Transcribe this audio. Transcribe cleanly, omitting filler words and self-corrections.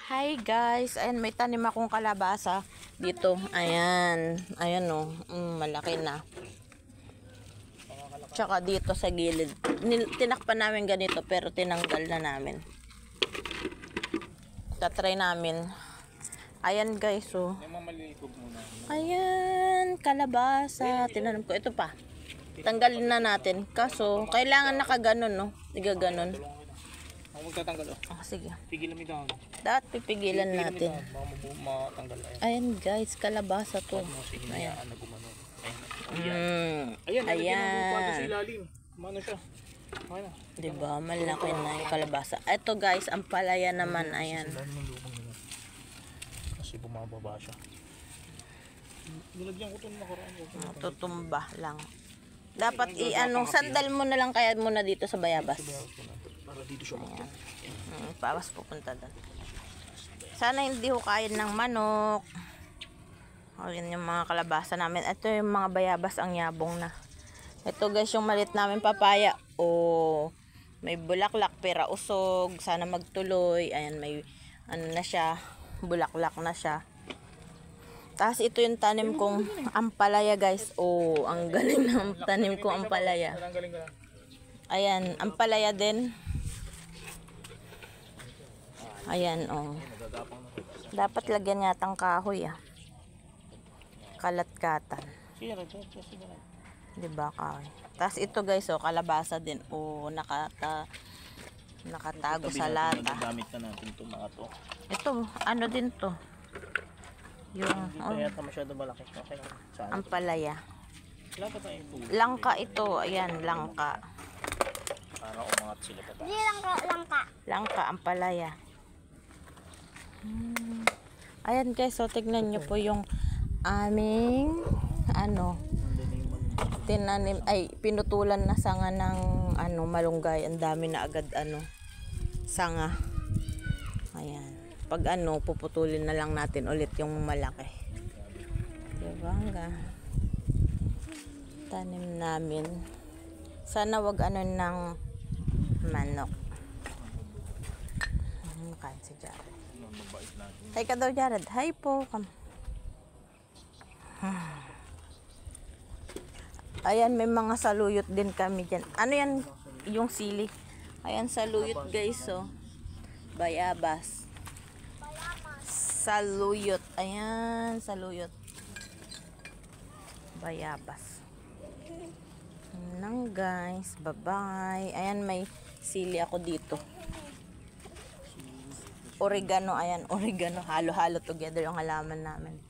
Hi guys, ayan may tanim akong kalabasa dito. Ayan, ayan oh, malaki na. Tsaka dito sa gilid. Tinakpan namin ganito pero tinanggal na namin. Tatry namin. Ayan guys oh. Ayan, kalabasa. Tinanim ko ito pa. Tanggalin na natin. Kaso, kailangan nakaganon no. Tiga ganon. Ako magtatanggal sige. Pigilan mo dahon. Dapat pipigilan natin. Matanggal Ayan guys, kalabasa to. Ayan. Ayan. Ayan. Sa ilalim. Mano siya? Ayan. Diba, malaki na yung kalabasa. Ito guys, ang palaya naman, ayan. Kasi bumababa siya. Nilagyan ko ito nakaraan. Tutumba lang. Dapat sandal mo na lang kaya muna dito sa bayabas. Para dito siya makita. Pawas pupunta doon. Sana hindi hukayin ng manok. O yun yung mga kalabasa namin. Ito yung mga bayabas ang yabong na. Ito guys yung malit namin papaya. O may bulaklak pera usog. Sana magtuloy. Ayan may na siya. Bulaklak na siya. Tapos ito yung tanim kong ampalaya guys. Oh, ang galing ng tanim kong ampalaya. Ayan, ampalaya din. Ayan oh. Dapat lagyan yatang kahoy ah. Kalat-katan. Diba kahoy. Tapos ito guys oh, kalabasa din. Oh, nakatago sa lata. Gamit na natin ito mga to. Ito, ano din to? Yung Kaya ito masyado malaki. Okay. ampalaya. Langka tayo ito. Langka ito, ayan, langka. Para umangat sila pa. Hindi langka. Langka, ampalaya. Ayan guys, so tignan nyo po yung aming tinanim, pinutulan na sanga ng malunggay. Ang dami na agad sanga. Ayan. Pag puputulin na lang natin ulit yung malaki. Diba nga? Tanim namin. Sana wag ng manok. Makain si Jared. Hi ka daw Jared. Hi po. Ayan, may mga saluyot din kami dyan. Ano yan? Yung sili. Ayan, saluyot guys oh. Bayabas. Saluyot. Ayan, saluyot. Bayabas. Nang guys. Bye-bye. Ayan, may sili ako dito. Oregano. Ayan, oregano. Halo-halo together yung halaman namin.